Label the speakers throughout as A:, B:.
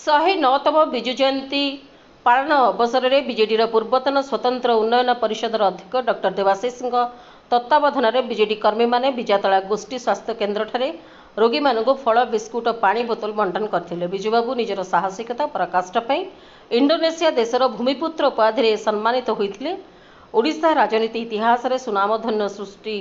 A: 109तम विजु जयंती पालन अवसर में बीजेडी पूर्वतन स्वतंत्र उन्नयन परिषदर अध्यक्ष डॉक्टर देवाशीष तत्वावधान में बीजेडी कर्मी माने बिजातला गोष्ठी स्वास्थ्य केन्द्र ठारे रोगी मानक फल बिस्कुट और पानी बोतल बंटन करथिले। बिजुबाबू निजर साहसिकता पराकाष्ठा पई इंडोनेशिया देशर भूमिपुत्र उपाधि सम्मानित होइथिले। ओडिशा राजनीति इतिहास रे सुनामधन्य सृष्टि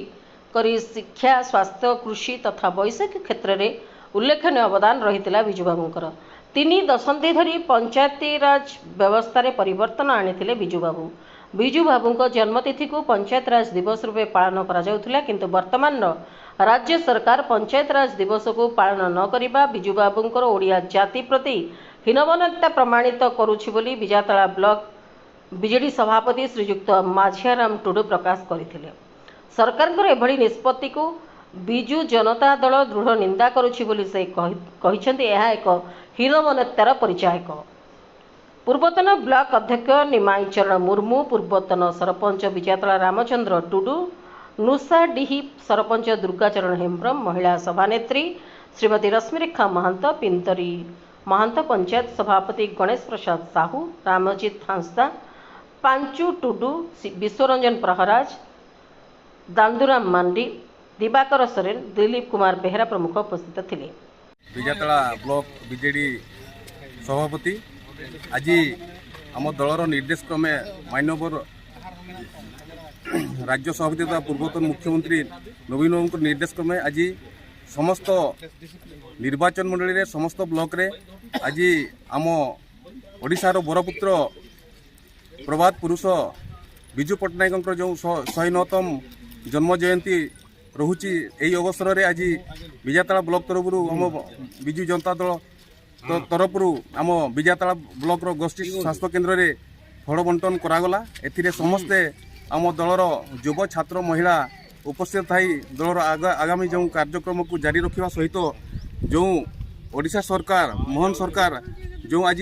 A: करी शिक्षा स्वास्थ्य कृषि तथा वैषयिक क्षेत्र में उल्लेखनीय अवदान रही बिजुबाबूंकर। 3 दशंधि धरी पंचायती राज व्यवस्था रे परिवर्तन आनिथिले बिजुबाबू। बिजुबाबू जन्मतिथि को पंचायत राज दिवस रूपे पालन करा जाउथिला, किंतु वर्तमान राज्य सरकार पंचायत राज दिवस को पालन न करिबा बिजुबाबूंकर ओडिया जाति प्रति हीनमन्यता प्रमाणित करुछि बोली बिजातला ब्लॉक बीजेडी सभापति श्रीयुक्त माझियाराम टुडू प्रकाश करथिले। सरकार एभली निष्पत्ति को बिजु जनता दल दृढ़ निंदा करुछि बोली से कहिसेंति यह एक हीनमन्यतार परिचायक। पूर्वतन ब्लॉक अध्यक्ष निमाई चरण मुर्मू, पूर्वतन सरपंच बिजातला रामचंद्र टुडू, नुसाडीही सरपंच दुर्गाचरण हेम्ब्रम, महिला सभानेत्री श्रीमती रश्मिरेखा महंत, पिंतरी महंत, पंचायत सभापति गणेश प्रसाद साहू, रामजीत हांसदा, पांचू टुडू, विश्वरंजन प्रहराज, दांदुराम मांडी, दिवाकर सोरेन, दिलीप कुमार बेहरा प्रमुख उपस्थित थे।
B: बिजातला ब्लॉक बीजेडी सभापति आज आम दलर निर्देश क्रमे मान्यवर राज्य सभापति तथा पूर्वतन मुख्यमंत्री नवीन बाबू निर्देश क्रमे आज समस्त निर्वाचन मंडली रे समस्त ब्लॉक रे आज आम ओडिशार बरपुत्र प्रभात पुरुष विजु पट्टनायक जो 109तम जन्म जयंती रोची यही अवसर में आज बिजातला ब्लॉक तरफ आम विजु जनता दल तरफ आम बिजातला ब्लॉक गोष्ठी स्वास्थ्य केन्द्र में फल बंटन करागला। एथिरे समस्ते आम दलर युव छात्र महिला उपस्थित थाई दलर आगामी जो कार्यक्रम को जारी रखा सहित जो ओडिशा सरकार मोहन सरकार जो आज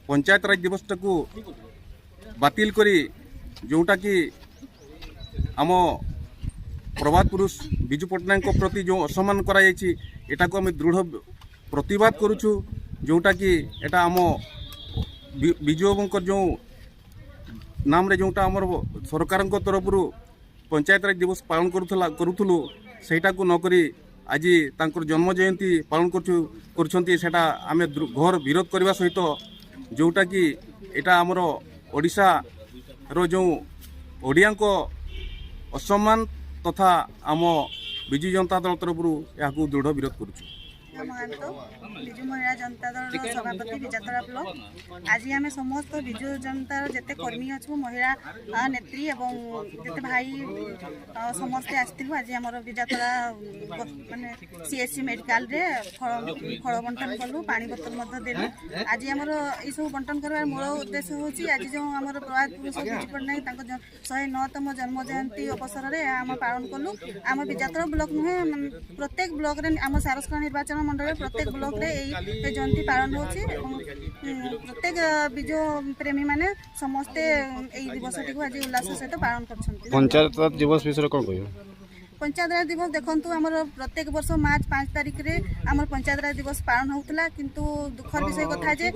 B: पंचायत राज दिवस को बातिल करी जोटा कि आम प्रभात पुरुष विजु पट्टनायक प्रति जो असम्मान करा एटा को आम दृढ़ प्रतिवाद करुछु। जोटा कि एटा आम विजु बाबूंकर जो नाम रे जोटा आमर सरकार तरफ पंचायत राज दिवस पालन करूथुलु सेटा को नकरी आज तांकर जन्म जयंती पालन करुछंती सेटा आमे घोर विरोध करबा सहित जोटा कि एटा आमर ओडिशा रो जो ओडिया को असम्मान तथा आम विजु जनता दल तरफ या दृढ़ विरोध करुछु।
C: विजु महिला जनता दल सभापति बिजातला ब्लॉक आज आम समस्त विजु जनता जिते कर्मी अच्छु महिला नेत्री एवं जिते भाई समस्ते आसलु। आज आम बिजातला माने सीएससी मेडिकल रे फल बंटन कलु, पानी बोतल देलु। आज आम सब बंटन कर मूल उद्देश्य हूँ आज जो आम प्रभात पुरुष विजु पट्टनायक 109तम जन्म जयंती अवसर में आम पालन कलु। आम बिजातला ब्लॉक नुहे प्रत्येक ब्लॉक रे आम सारस्वत निर्वाचन मंडल प्रत्येक ब्लॉक रे यही जयंती पालन होची। प्रत्येक विजु प्रेमी माने समस्ते यही दिवस टी आज उल्लास सहित पालन कर।
D: पंचायत राज दिवस विषय कौन कह?
C: पंचायत राज दिवस देखु आमर प्रत्येक वर्ष मार्च 5 तारिख रे आमर पंचायत राज दिवस पालन होता, किंतु दुखर विषय कथा जे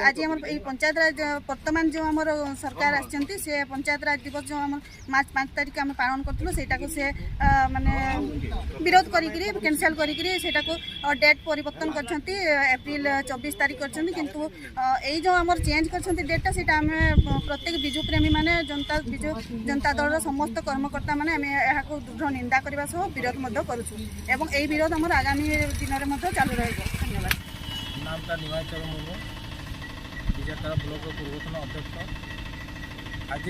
C: आज आम पंचायत राज वर्तमान जो आमर सरकार आछंती से पंचायत राज दिवस जो आम मार्च 5 तारिख आम पालन करथुलो सेटा को से माने विरोध करिकरी कैंसिल करिकरी सेटा को डेट परिवर्तन करछंती एप्रिल 24 तारिख करछंती। किंतु एई जो आमर चेंज करछंती डेटटा सेटा आम प्रत्येक बिजु प्रेमी माने जनता बिजु जनता दल समस्त कर्मकर्ता माने आम एहा को दृढ़ निंदा करबा सह विरोध मध्य करूछु एवं एई विरोध हमर आगामी दिन रे मध्य चालू रहइबो। धन्यवाद।
E: नामटा निमाई चरण मुर्मू, बिजातला ब्लॉक पूर्वतन अध्यक्ष। आज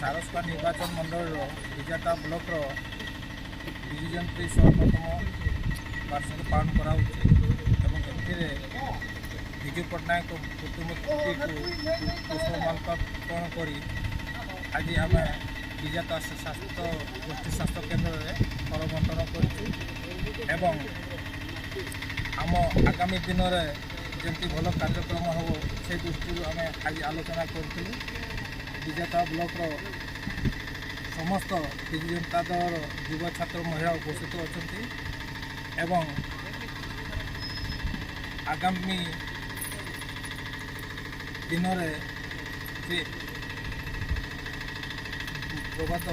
E: सारस्वत निर्वाचन मंडल बिजातला ब्लॉक विजु जयंती 109तम वार्षिक पालन कराउछि एवं एथिरे विजु पट्टनायक प्रतिमूर्ति को पुष्पमाल्यार्पण करी आज आम बिजाता स्वास्थ्य गोष्ठी स्वास्थ्य केन्द्र में फल बंटन कर आम आगामी दिन में जमी भल कार्यक्रम हम से दृष्टि आम आज आलोचना करूँ। बिजाता ब्लॉक समस्त विजु जनता दल युव छात्र महिला उपस्थित अच्छा आगामी दिन प्रभात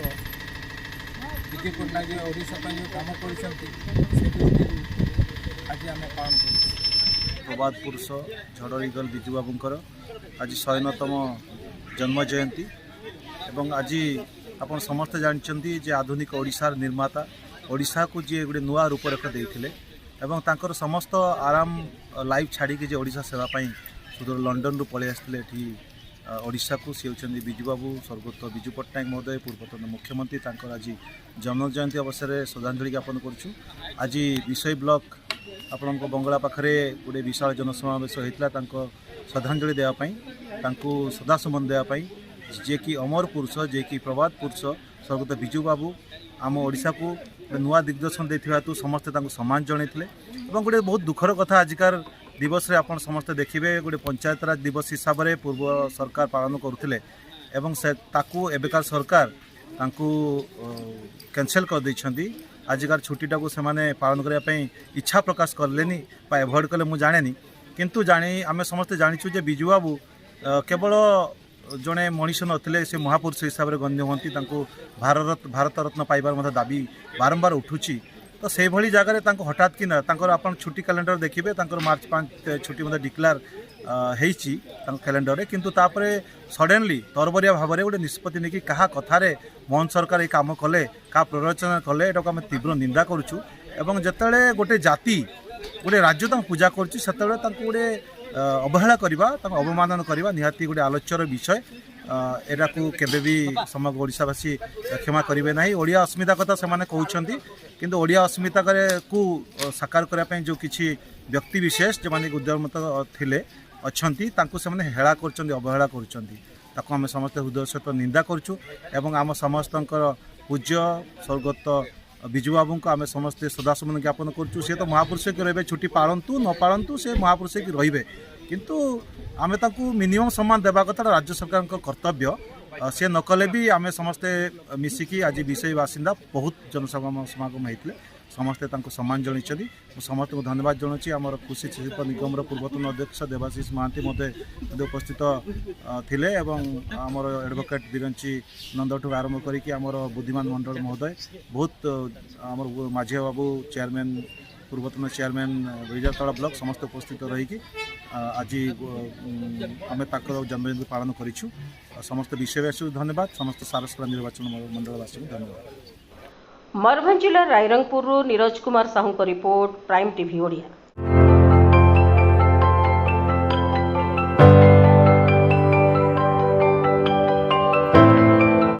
E: विजय पट्टनायक ओडिशा जो कम कर आज आम पालन कर
F: प्रभात पुरुष झड़ इगल बिजू बाबूंकर आज 100तम जन्म जयंती एवं आज आप समस्ते जानते जे आधुनिक ओडिशार निर्माता ओडिशा को जी गोटे नुआ रूपरेख देते एवं तांकर समस्त आराम लाइफ छाड़ी ओडिशा सेवाई सुदूर लंडन रु पलि आसते ओडिशा को सी होती बिजू बाबू स्वर्गत बिजू पट्टनायक महोदय पूर्वतन मुख्यमंत्री तांकर आज जन्म जयंती अवसर में श्रद्धांजलि ज्ञापन करुँ। आज विषय ब्लॉक आपण बंगला पाखे गोटे विशाल जनसमावेश होता श्रद्धांजलि देवाई सदासुमन देवाई जे कि अमर पुरुष जे कि प्रभात पुरुष स्वर्गत बिजू बाबू आम ओडिशा को नुआ दिग्दर्शन देथिबातु समस्ते सम्मान जनइथिले एवं गोटे बहुत दुखर कथा आजिकार दिवस रे आपण समस्ते देखिबे गोटे पंचायत राज दिवस हिसाब से पूर्व सरकार पालन करुथिले एवं से ताकू एबेकार सरकार तांकू कैंसल कर दैछंती आजिकार छुट्टीटा को सेमाने पालन करिया पई इच्छा प्रकाश करलेनी बा एभॉइड कले मु जानेनी किंतु जानी आमे समस्ते जानिछु जे बिजू बाबू केवल जड़े मनीष नथिले से महापुरुष हिसाब से गण्य होती भारत रत्न पाइबार मत दाबी बारंबार उठुची तो से भली जगह हठात कि आप छुट्टी कैलेंडर देखिए मार्च 5 छुट्टी मत डिक्लेयर होती कैलेंडर रे किंतु तापरे सडनली तरबरिया भाव में गोटे निष्पत्ति नहीं क्या कथार मोहन सरकार ये कम कले क्या प्ररोचना कले एटा आम तीव्र निंदा करुचु एवं जिते गोटे जाति गोटे राज्य पूजा करुँचे गोटे अवहेला करवा अवमानन करवा निहाती गोटे आलोच्यर विषय एटा को केबे भी समग्र ओडिशावासी क्षमा करेंगे ना। ओडिया अस्मिता कथा से कहते किंतु ओडिया अस्मिता को साकार करने जो किसी व्यक्ति विशेष जो माने उद्यमत थिले अच्छी से हेला कर अवहेला कर समस्त हृदय सहित निंदा करुँ एवं आम समस्त पूज्य स्वर्गत बिजू बाबू को आम समस्ते सदासुमन ज्ञापन करुँ सी तो महापुरुष की रे छुट्टी पालतु न पालतु से महापुरुष की रे किंतु आम मिनिमम सम्मान देवा कथा राज्य सरकार कर्तव्य सी नकले भी आम समस्ते मिसिकी आज विषय बासिंदा बहुत जनसमागम होते समस्ते सम्मान जन समस्त को धन्यवाद जनाऊँ आम कृषि शिल्प निगम पूर्वतन अध्यक्ष देवाशीष महांती महोदय उपस्थित थिले एवं आमर एडवोकेट बिरंची नंदठू आरंभ करके आमर बुद्धिमान मंडल महोदय बहुत आमर माझी बाबू चेयरमैन पूर्वतन चेयरमैन विजातला ब्लॉक समस्त उपस्थित रही आज आम जन्मदिन पालन करूँ समस्त विषयवासी धन्यवाद समस्त सारस्वला निर्वाचन मंडलवासी धन्यवाद।
A: मयूरभंज जिला Rairangpur Neeraj Kumar Sahu report prime TV Odia.